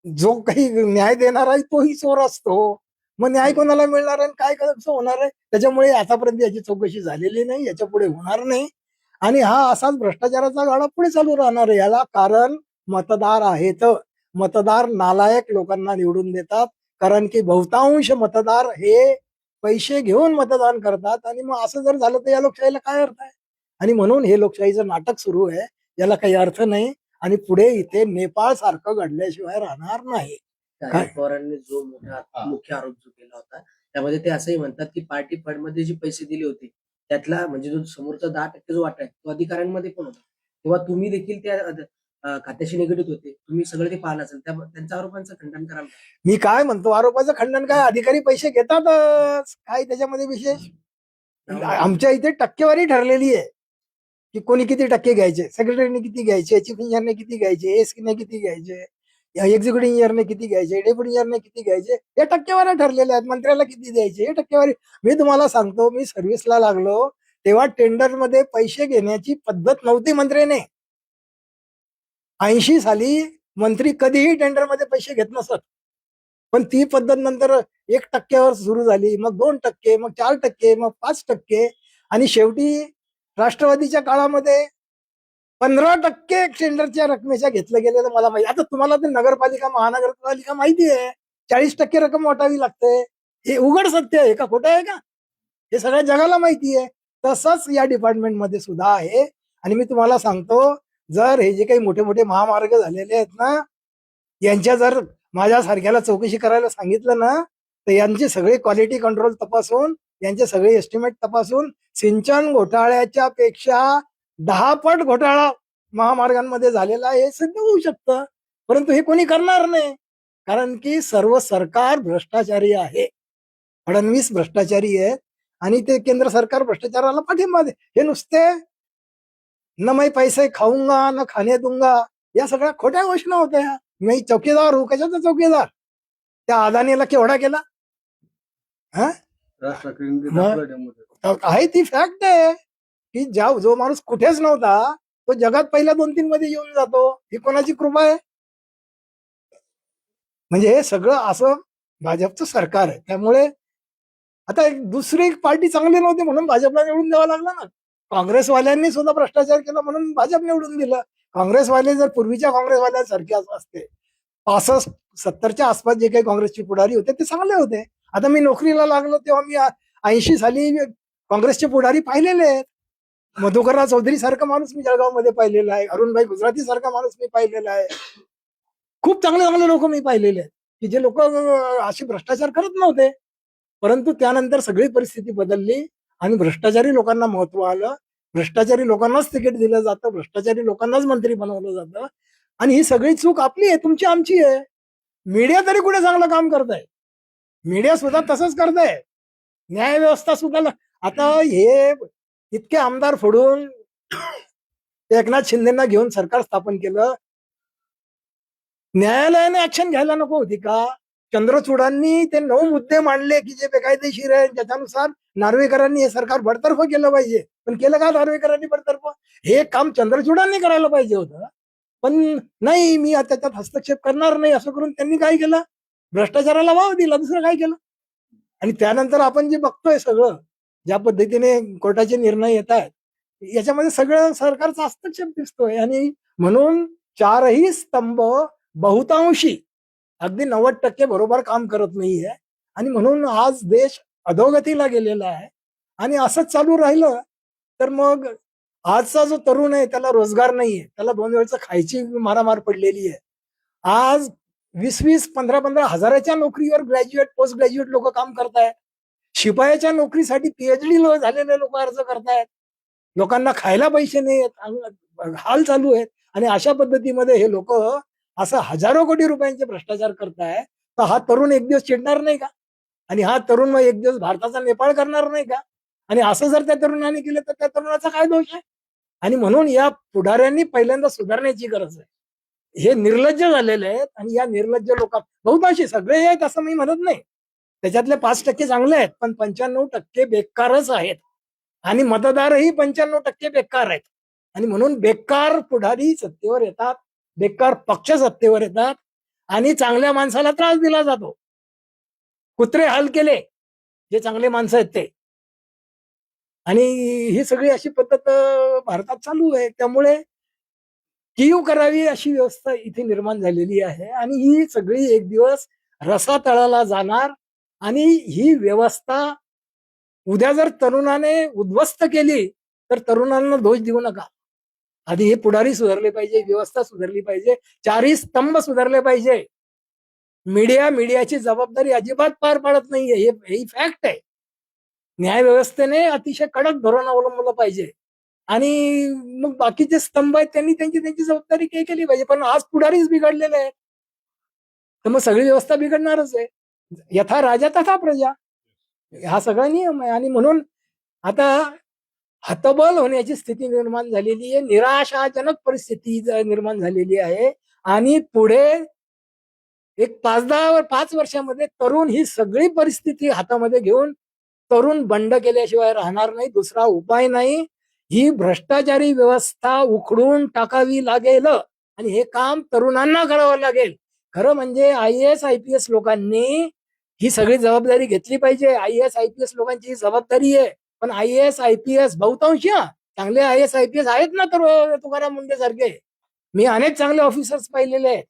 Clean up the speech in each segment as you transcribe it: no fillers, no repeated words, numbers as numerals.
जो काही न्याय देणार आहे तोही चोर असतो. मग न्याय कोणाला मिळणार आहे आणि काय कसं होणार आहे? त्याच्यामुळे आतापर्यंत याची चौकशी झालेली नाही, याच्या पुढे होणार नाही. आणि हा असाच भ्रष्टाचाराचा गाडा पुढे चालू राहणार आहे. याला कारण मतदार आहेत. मतदार नालायक लोकांना निवडून देतात, कारण की बहुतांश मतदार हे पैसे घेऊन मतदान करतात. आणि मग असं जर झालं तर या लोकशाहीला काय अर्थ आहे? आणि म्हणून हे लोकशाहीचं नाटक सुरू आहे, याला काही अर्थ नाही. आणि पुढे इथे नेपाळ सारखं घडल्याशिवाय राहणार नाही. शरद पवारांनी जो मुख्य आरोप जो केला होता, त्यामध्ये ते असंही म्हणतात की पार्टी फंड मध्ये जे पैसे दिले होते त्यातला म्हणजे जो समोरचा 10% जो वाटा आहे तो अधिकाऱ्यांमध्ये पण होता, तेव्हा तुम्ही देखील त्या खात्याशी निगडीत होते, तुम्ही सगळं ते पाहिलं असेल, त्यांच्या आरोपांचं खंडन कराल का? मी काय म्हणतो, आरोपाचं खंडन काय, अधिकारी पैसे घेतातच, काय त्याच्यामध्ये विशेष? आमच्या इथे टक्केवारी ठरलेली आहे की कोणी किती टक्के घ्यायचे, सेक्रेटरीने किती घ्यायचे, चीफ इंजिनियरने किती घ्यायचे, एसकीने किती घ्यायचे, एक्झिक्युटिव्ह इंजिनियरने किती घ्यायचे, डेप्युटी इंजिनियरने किती घ्यायचे, या टक्केवाऱ्या ठरलेल्या आहेत. मंत्र्याला किती द्यायचे हे टक्केवारी. मी तुम्हाला सांगतो, मी सर्व्हिसला लागलो तेव्हा टेंडर मध्ये पैसे घेण्याची पद्धत नव्हती मंत्र्याने. 80 साली मंत्री कधीही टेंडरमध्ये पैसे घेत नसत, पण ती पद्धत नंतर 1% सुरू झाली, मग 2%, मग 4%, मग 5%, आणि शेवटी राष्ट्रवादीच्या काळामध्ये 15% टेंडरच्या रकमेच्या घेतलं गेलेलं मला माहिती. आता तुम्हाला ते नगरपालिका महानगरपालिका माहिती आहे, 40% रक्कम वाटावी लागते. हे उघड सत्य आहे का, खोटं आहे का? हे सगळ्या जगाला माहिती आहे. तसंच या डिपार्टमेंटमध्ये सुद्धा आहे. आणि मी तुम्हाला सांगतो, जर हे जे काही मोठे मोठे महामार्ग झालेले आहेत ना, यांच्या जर माझ्या सारख्याला चौकशी करायला सांगितलं ना, तर यांचे सगळे क्वालिटी कंट्रोल तपासून, यांचे सगळे एस्टिमेट तपासून, सिंचन घोटाळ्याच्या पेक्षा 10 पट घोटाळा महामार्गांमध्ये झालेला हे सिद्ध होऊ शकतं. परंतु हे कोणी करणार नाही, कारण की सर्व सरकार भ्रष्टाचारी आहे. फडणवीस भ्रष्टाचारी आहेत आणि ते केंद्र सरकार भ्रष्टाचाराला पाठिंबा दे. हे नुसते न मैं पैसे खाऊंगा न खाने दूंगा, या सगळ्या खोट्या घोषणा होत्या. मी चौकीदार हूं, कशाचा चौकीदार? त्या अदानीला केवढा केला? हा, आहे ती फॅक्ट आहे की जो माणूस कुठेच नव्हता तो जगात पहिल्या 2-3 मध्ये येऊन जातो. ही कोणाची कृपा आहे? म्हणजे हे सगळं असं भाजपचं सरकार आहे. त्यामुळे आता एक दुसरी पार्टी चांगली नव्हती म्हणून भाजपला निवडून द्यावं लागलं ना. काँग्रेसवाल्यांनी सुद्धा भ्रष्टाचार केला म्हणून भाजप निवडून दिलं. काँग्रेसवाले जर पूर्वीच्या काँग्रेसवाल्यांसारखे असते, 65-70च्या आसपास जे काही काँग्रेसचे पुढारी होते ते चांगले होते. आता मी नोकरीला लागलो तेव्हा मी 80 साली काँग्रेसचे पुढारी पाहिलेले आहेत. मधुकरराव चौधरी सारखा माणूस मी जळगावमध्ये पाहिलेला आहे, अरुणभाई गुजराती सारखा माणूस मी पाहिलेला आहे. खूप चांगले चांगले लोक मी पाहिलेले आहेत की जे लोक असे भ्रष्टाचार करत नव्हते. परंतु त्यानंतर सगळी परिस्थिती बदलली आणि भ्रष्टाचारी लोकांना महत्व आलं. भ्रष्टाचारी लोकांनाच तिकीट दिलं जातं, भ्रष्टाचारी लोकांनाच मंत्री बनवलं जातं. आणि ही सगळी चूक आपली आहे, तुमची आमची आहे. मीडिया तरी कुठे चांगलं काम करत आहे? मीडिया सुद्धा तसंच करत आहे. न्याय व्यवस्था सुद्धा आता हे इतके आमदार फोडून एकनाथ शिंदेना घेऊन सरकार स्थापन केलं. न्यायालयाने ऍक्शन घ्यायला नको होती का? चंद्रचूडांनी ते 9 मुद्दे मांडले की जे बेकायदेशीर आहे, ज्याच्यानुसार नार्वेकरांनी हे सरकार बडतर्फ केलं पाहिजे. पण केलं का नार्वेकरांनी बडतर्फ? हे काम चंद्रचूडांनी करायला पाहिजे होतं. पण नाही, मी त्याच्यात हस्तक्षेप करणार नाही असं करून त्यांनी काय केलं? भ्रष्टाचाराला वाव दिला, दुसरं काय केलं? आणि त्यानंतर आपण जे बघतोय सगळं, ज्या पद्धतीने कोर्टाचे निर्णय येत आहेत, याच्यामध्ये सगळं सरकारचा हस्तक्षेप दिसतोय. आणि म्हणून 4ही स्तंभ बहुतांशी, अगदी 90% बरोबर काम करत नाहीये. आणि म्हणून आज देश अधोगतीला गेलेला आहे. आणि असंच चालू राहिलं तर मग आजचा जो तरुण आहे त्याला रोजगार नाहीये, त्याला 2 वेळचं खायची मारामार पडलेली आहे. आज 20-20, 15-15 हजाराच्या नोकरीवर ग्रॅज्युएट, पोस्ट ग्रॅज्युएट लोक काम करतायत. शिपायाच्या नोकरीसाठी पीएचडी झालेले लोक अर्ज करतायत. लोकांना खायला पैसे नाही आहेत, हाल चालू आहेत. आणि अशा पद्धतीमध्ये हे लोक असं हजारो कोटी रुपयांचे भ्रष्टाचार करताय, तर हा तरुण एक दिवस चिडणार नाही का? आणि हा तरुण मग एक दिवस भारताचा नेपाळ करणार नाही का? आणि असं जर त्या तरुणाने केलं तर त्या तरुणाचा काय दोष आहे? आणि म्हणून या पुढाऱ्यांनी पहिल्यांदा सुधारण्याची गरज आहे. हे निर्लज्ज झालेले आहेत आणि या निर्लज्ज लोकांना, बहुतांशी सगळे आहेत असं मी म्हणत नाही, त्याच्यातले 5% चांगले आहेत, पण 95% बेकारच आहेत. आणि मतदारही 95% बेकार आहेत. आणि म्हणून बेकार पुढारी सत्तेवर येतात, बेकार पक्ष सत्तेवर येतात. आणि चांगल्या माणसाला त्रास दिला जातो. कुत्रे हाल केले जे चांगले माणसं आहेत ते. आणि ही सगळी अशी पद्धत भारतात चालू आहे. त्यामुळे कीव करावी अशी व्यवस्था इथे निर्माण झालेली आहे आणि ही सगळी एक दिवस रसातळाला जाणार. आणि ही व्यवस्था उद्या जर तरुणाने उद्ध्वस्त केली तर तरुणांना दोष देऊ नका. आधी हे पुढारी सुधारले पाहिजे, व्यवस्था सुधारली पाहिजे, चारही स्तंभ सुधारले पाहिजे. मीडियाची जबाबदारी अजिबात पार पाडत नाहीये, ही फॅक्ट आहे. न्याय व्यवस्थेने अतिशय कडक धोरण अवलंबलं पाहिजे. आणि मग बाकीचे स्तंभ आहेत त्यांनी त्यांची त्यांची जबाबदारी केली पाहिजे. पण आज पुढारीच बिघडलेले आहेत, तर मग सगळी व्यवस्था बिघडणारच आहे. यथा राजा तथा प्रजा, हा सगळा नियम आहे. आणि म्हणून आता हतबल होण्याची स्थिती निर्माण झालेली आहे, निराशाजनक परिस्थिती निर्माण झालेली आहे. आणि पुढे एक 5 वर्षामध्ये तरुण ही सगळी परिस्थिती हातामध्ये घेऊन तरुण बंड केल्याशिवाय राहणार नाही. दुसरा उपाय नाही. ही भ्रष्टाचारी व्यवस्था उखडून टाकावी लागेल आणि हे काम तरुणांना करावं लागेल. खरं म्हणजे IAS IPS लोकांनी ही सगळी जबाबदारी घेतली पाहिजे. IAS IPS लोकांची ही जबाबदारी आहे. पण IAS IPS बहुतांश चांगले IAS IPS आहेत ना, तर तुकाराम मुंडे सारखे मी अनेक चांगले ऑफिसर्स पाहिलेले आहेत.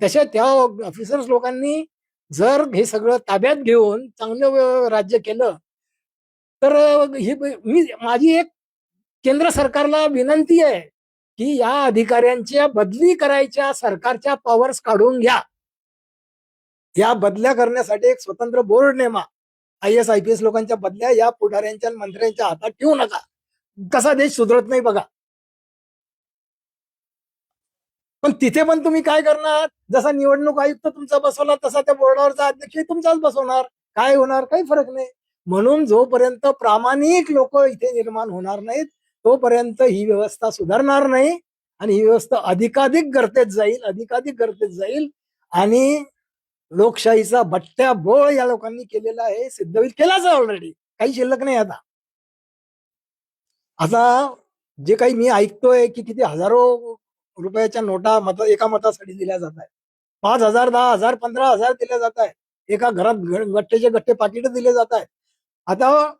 तशा त्या ऑफिसर्स लोकांनी जर हे सगळं ताब्यात घेऊन चांगलं राज्य केलं तर ही माझी एक केंद्र सरकारला विनंती आहे की या अधिकाऱ्यांच्या बदली करायच्या सरकारच्या पॉवर्स काढून घ्या. या बदल्या करण्यासाठी एक स्वतंत्र बोर्ड नेमा. IAS IPS लोकांच्या बदल्या या पुढाऱ्यांच्या मंत्र्यांच्या हातात ठेवू नका. कसा देश सुधरत नाही बघा. पण तिथे पण तुम्ही काय करणार? जसा निवडणूक आयुक्त तुमचा बसवला तसा त्या बोर्डावरचा अध्यक्ष तुमचाच बसवणार. काय होणार? काही फरक नाही. म्हणून जोपर्यंत प्रामाणिक लोक इथे निर्माण होणार नाहीत तोपर्यंत ही व्यवस्था सुधारणार नाही. आणि ही व्यवस्था अधिकाधिक गर्तेत जाईल आणि लोकशाहीचा बट्ट्या बोळ या लोकांनी केलेला आहे, सिद्ध होईल. केलाच आहे ऑलरेडी, काही शिल्लक नाही. आता जे काही मी ऐकतोय की किती हजारो रुपयाच्या नोटा एका मतासाठी दिल्या जात आहेत. 5,000, 10,000, 15,000 दिल्या जात आहेत. एका घरात गट्टेचे गट्टे पाकिट दिले जात आहेत. आता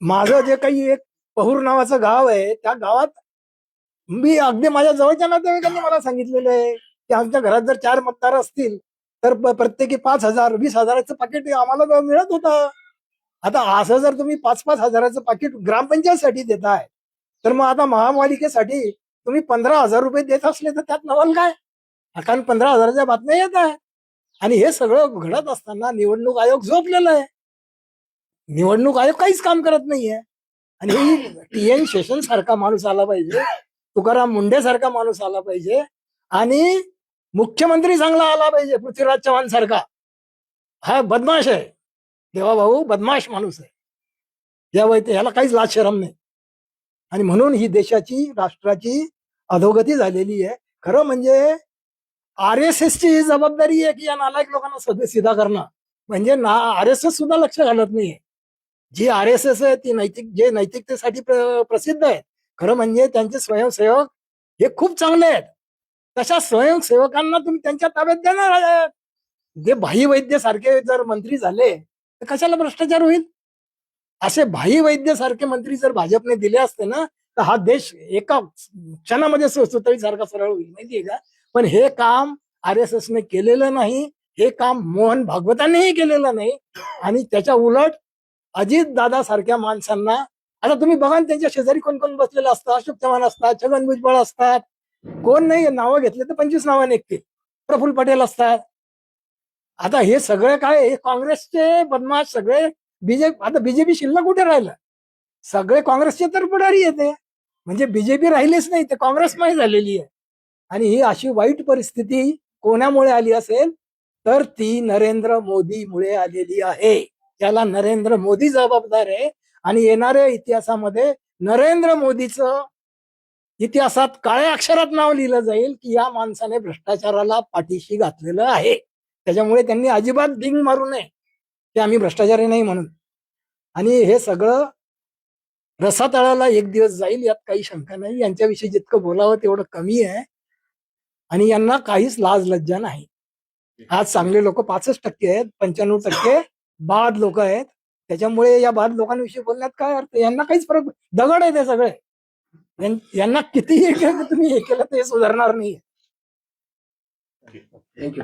माझं जे काही एक पहूर नावाचं गाव आहे त्या गावात मी अगदी माझ्या जवळच्या नातेवाईकांनी मला सांगितलेलं आहे की आमच्या घरात जर 4 मतदार असतील तर प्रत्येकी 5,000, 20,000चं पाकिट आम्हाला मिळत होतं. आता असं जर तुम्ही 5-5 हजाराचं पाकिट ग्रामपंचायतसाठी देताय तर मग आता महापालिकेसाठी तुम्ही 15,000 रुपये देत असले तर त्यात नवल काय? कारण 15,000च्या बातम्या येत आहे. आणि हे सगळं घडत असताना निवडणूक आयोग झोपलेला आहे. निवडणूक आयोग काहीच काम करत नाहीये. आणि TN शेषन सारखा माणूस आला पाहिजे, तुकाराम मुंडे सारखा माणूस आला पाहिजे आणि मुख्यमंत्री चांगला आला पाहिजे, पृथ्वीराज चव्हाण सारखा. हा बदमाश आहे, देवाभाऊ बदमाश माणूस आहे. ह्याला काहीच लाज शरम नाही. आणि म्हणून ही देशाची राष्ट्राची अधोगती झालेली आहे. खरं म्हणजे RSS ची जबाबदारी आहे की या नालायक लोकांना सिधा करणं. म्हणजे RSS सुद्धा लक्ष घालत नाहीये. जी RSS आहे ती नैतिकतेसाठी प्रसिद्ध आहे. खरं म्हणजे त्यांचे स्वयंसेवक हे खूप चांगले आहेत. तशा स्वयंसेवकांना तुम्ही त्यांच्या ताब्यात देणार आहे. जे भाई वैद्य सारखे जर मंत्री झाले तर कशाला भ्रष्टाचार होईल? असे भाई वैद्य सारखे मंत्री जर भाजपने दिले असते ना तर हा देश एका क्षणामध्ये सुतळी सारखा सरळ होईल, माहितीये का? पण हे काम RSS ने केलेलं नाही. हे काम मोहन भागवतांनीही केलेलं नाही. आणि त्याच्या उलट अजित दादा सारख्या माणसांना, आता तुम्ही बघा ना त्यांच्या शेजारी कोण कोण बसलेलं असतं. अशोक चव्हाण असतात, छगन भुजबळ असतात. कोण नाही नावं घेतले तर 25 नावं निघतील. प्रफुल्ल पटेल असतात. आता हे सगळे काय, हे काँग्रेसचे बदमाश सगळे. आता बीजेपी शिल्लक कुठे राहिलं? सगळे काँग्रेसचे तर पुढारी येते. म्हणजे बीजेपी राहिलीच नाही, ते काँग्रेसमय झालेली आहे. आणि ही अशी वाईट परिस्थिती कोणामुळे आली असेल तर ती नरेंद्र मोदीमुळे आलेली आहे. त्याला नरेंद्र मोदी जबाबदार आहे. आणि येणाऱ्या इतिहासामध्ये नरेंद्र मोदीचं इतिहासात काळ्या अक्षरात नाव लिहिलं जाईल की या माणसाने भ्रष्टाचाराला पाठीशी घातलेलं आहे. त्याच्यामुळे त्यांनी अजिबात डिंग मारू नये की आम्ही भ्रष्टाचारी नाही म्हणून. आणि हे सगळं रसातळाला एक दिवस जाईल, यात काही शंका नाही. यांच्याविषयी जितकं बोलावं तेवढं कमी आहे. आणि यांना काहीच लाज लज्जा नाही. आज चांगले लोक 65% आहेत, 95% बाद लोक आहेत. त्याच्यामुळे या बाद लोकांविषयी बोलण्यात काय अर्थ? यांना काहीच फरक, दगड आहे ते सगळे. यांना कितीही तुम्ही हे केलं ते सुधारणार नाही. थँक्यू.